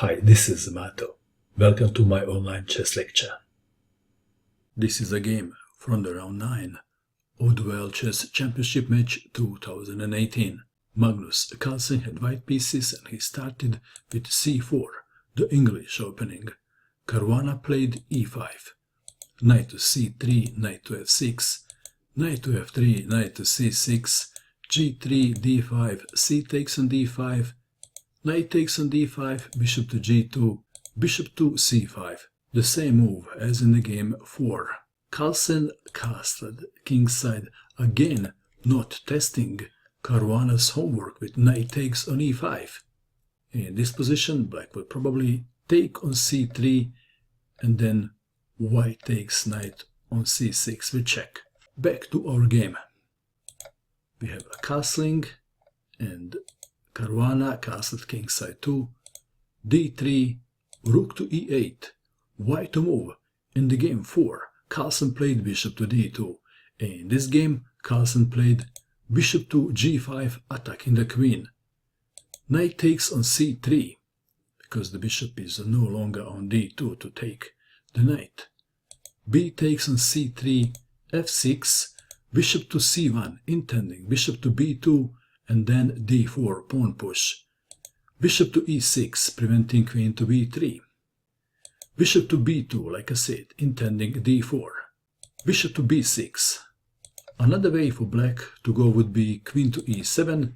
Hi, this is Mato. Welcome to my online chess lecture. This is a game from the round 9 of the World Chess Championship match 2018. Magnus Carlsen had white pieces and he started with c4, the English opening. Caruana played e5, knight to c3, knight to f6, knight to f3, knight to c6, g3, d5, c takes on d5, knight takes on d5, bishop to g2, bishop to c5. The same move as in the game 4. Carlsen castled kingside, again not testing Caruana's homework with knight takes on e5. In this position, black will probably take on c3 and then white takes knight on c6 with check. Back to our game. We have a castling and Caruana castled kingside 2, d3, rook to e8, white to move. In the game 4, Carlsen played bishop to d2. In this game, Carlsen played bishop to g5, attacking the queen. Knight takes on c3, because the bishop is no longer on d2 to take the knight. B takes on c3, f6, bishop to c1, intending bishop to b2, and then d4 pawn push. Bishop to e6, preventing queen to b3. Bishop to b2, like I said, intending d4. Bishop to b6. Another way for black to go would be queen to e7,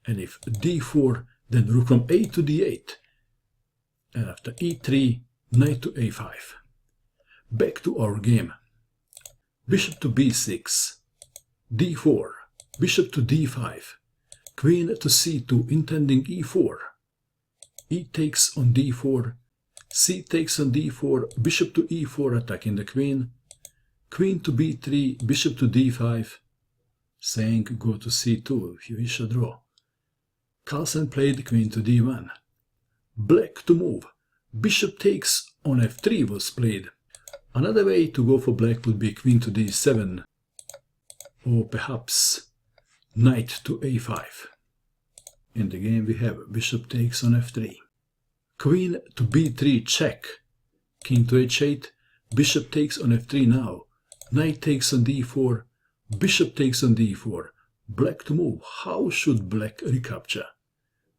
and if d4, then rook from a to d8. And after e3, knight to a5. Back to our game. Bishop to b6, d4, bishop to d5, queen to c2, intending e4. E takes on d4, c takes on d4, bishop to e4, attacking the queen. Queen to b3, bishop to d5, saying go to c2 if you wish a draw. Carlsen played queen to d1. Black to move. Bishop takes on f3 was played. Another way to go for black would be queen to d7, or perhaps knight to a5. In the game we have bishop takes on f3. Queen to b3 check. King to h8, bishop takes on f3 now. Knight takes on d4, bishop takes on d4. Black to move. How should black recapture?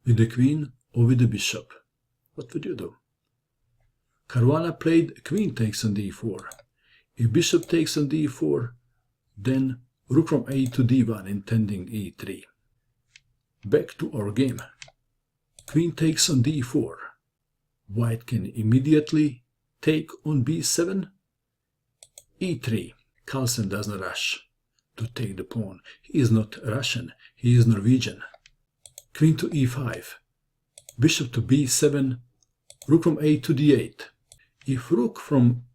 With the queen or with the bishop? What would you do? Caruana played queen takes on d4. If bishop takes on d4, then rook from a to d1, intending e3. Back to our game. Queen takes on d4. White can immediately take on b7. e3. Carlsen does not rush to take the pawn. He is not Russian, he is Norwegian. Queen to e5. Bishop to b7. Rook from a to d8. If rook from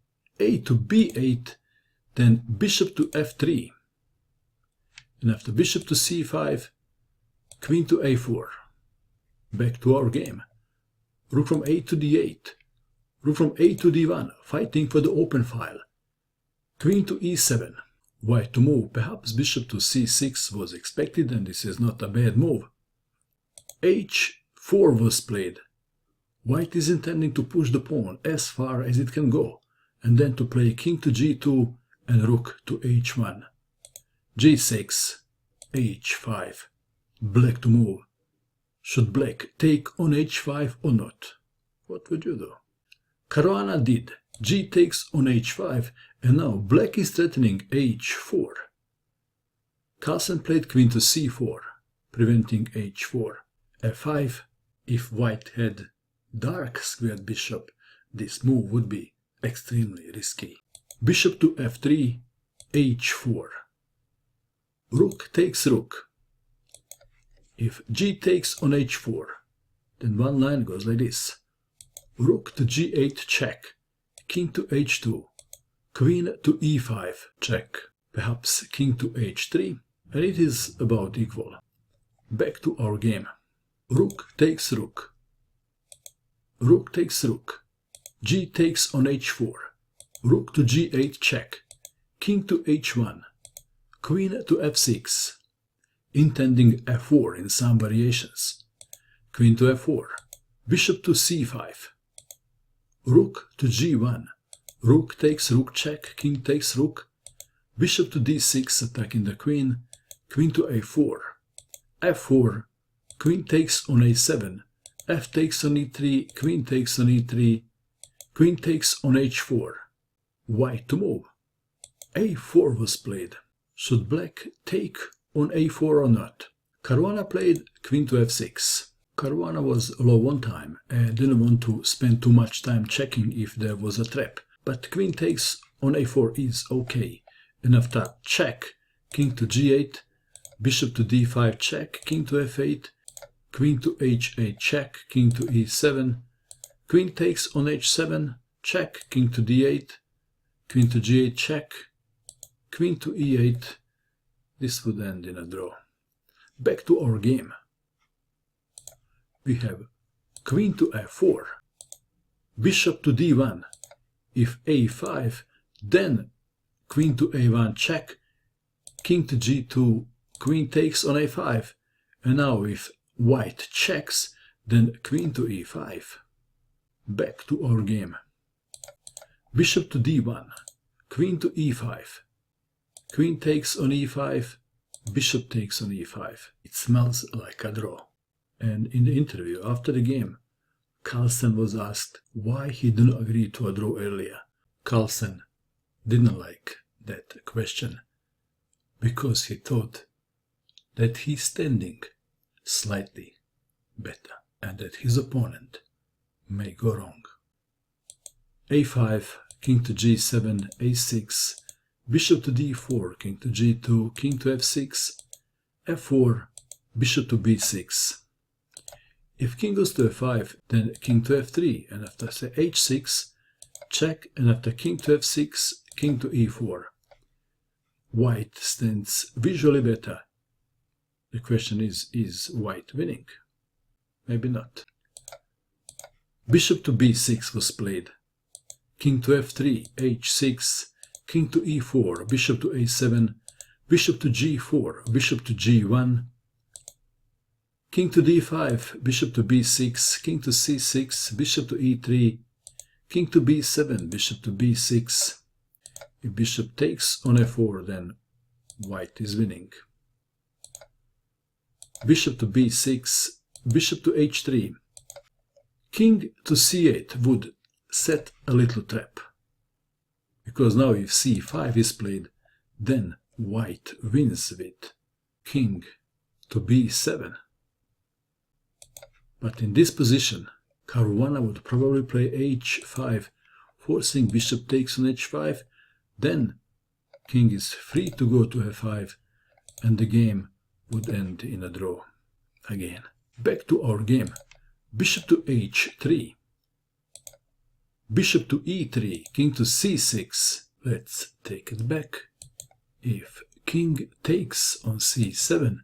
a to b8, then bishop to f3. And after bishop to c5, queen to a4. Back to our game. Rook from a to d8. Rook from a to d1, fighting for the open file. Queen to e7. White to move. Perhaps bishop to c6 was expected, and this is not a bad move. h4 was played. White is intending to push the pawn as far as it can go, and then to play king to g2 and rook to h1. g6, h5. Black to move. Should black take on h5 or not? What would you do? Caruana did. G takes on h5, and now black is threatening h4. Carlsen played queen to c4, preventing h4. f5. If white had dark squared bishop, this move would be extremely risky. Bishop to f3, h4. Rook takes rook. If g takes on h4, then one line goes like this. Rook to g8 check. King to h2. Queen to e5 check. Perhaps king to h3, and it is about equal. Back to our game. Rook takes rook. Rook takes rook. G takes on h4. Rook to g8 check. King to h1. Queen to f6. Intending f4 in some variations. Queen to f4. Bishop to c5. rook to g1, rook takes rook check, king takes rook, bishop to d6 attacking the queen, queen to a4, f4, queen takes on a7, f takes on e3, queen takes on e3, queen takes on h4, white to move. a4 was played. Should black take on a4 or not? Caruana played queen to f6. Caruana was low one time and didn't want to spend too much time checking if there was a trap. But queen takes on a4 is okay. And after check, king to g8, bishop to d5 check, king to f8, queen to h8 check, king to e7, queen takes on h7, check, king to d8, queen to g8 check, queen to e8. This would end in a draw. Back to our game. We have queen to f4, bishop to d1. If a5, then queen to a1 check, king to g2, queen takes on a5. And now if white checks, then queen to e5. Back to our game. Bishop to d1, queen to e5, queen takes on e5, bishop takes on e5. It smells like a draw. And in the interview after the game, Carlsen was asked why he didn't agree to a draw earlier. Carlsen didn't like that question because he thought that he's standing slightly better and that his opponent may go wrong. a5, king to g7, a6, bishop to d4, king to g2, king to f6, f4, bishop to b6. If king goes to f5, then king to f3, and after say h6, check, and after king to f6, king to e4. White stands visually better. The question is white winning? Maybe not. Bishop to b6 was played. King to f3, h6, king to e4, bishop to a7, bishop to g4, bishop to g1, king to d5, bishop to b6, king to c6, bishop to e3, king to b7, bishop to b6. If bishop takes on f4, then white is winning. Bishop to b6, bishop to h3. King to c8 would set a little trap. Because now if c5 is played, then white wins with king to b7. But in this position, Caruana would probably play h5, forcing bishop takes on h5, then king is free to go to f5, and the game would end in a draw again. Back to our game. Bishop to h3, bishop to e3, king to c6. Let's take it back. If king takes on c7,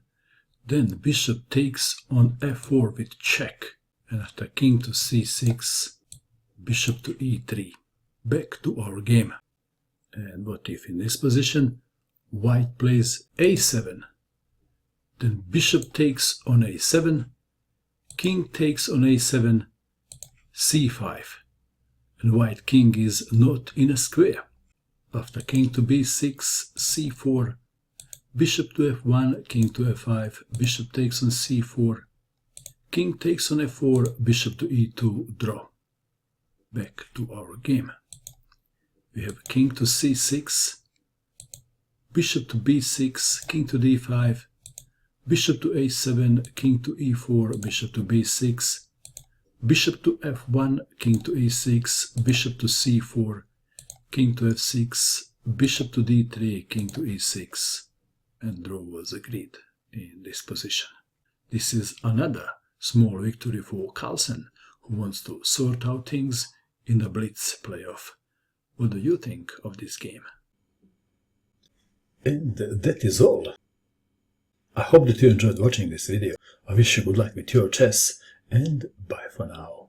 then bishop takes on f4 with check, and after king to c6, bishop to e3. Back to our game. And what if in this position white plays a7, then bishop takes on a7, king takes on a7, c5, and white king is not in a square. After king to b6, c4, bishop to f1, king to f5, bishop takes on c4, king takes on f4, bishop to e2, draw. Back to our game. We have king to c6, bishop to b6, king to d5, bishop to a7, king to e4, bishop to b6, bishop to f1, king to e6, bishop to c4, king to f6, bishop to d3, king to e6, and draw was agreed in this position. This is another small victory for Carlsen, who wants to sort out things in the Blitz playoff. What do you think of this game? And that is all. I hope that you enjoyed watching this video. I wish you good luck with your chess, and bye for now.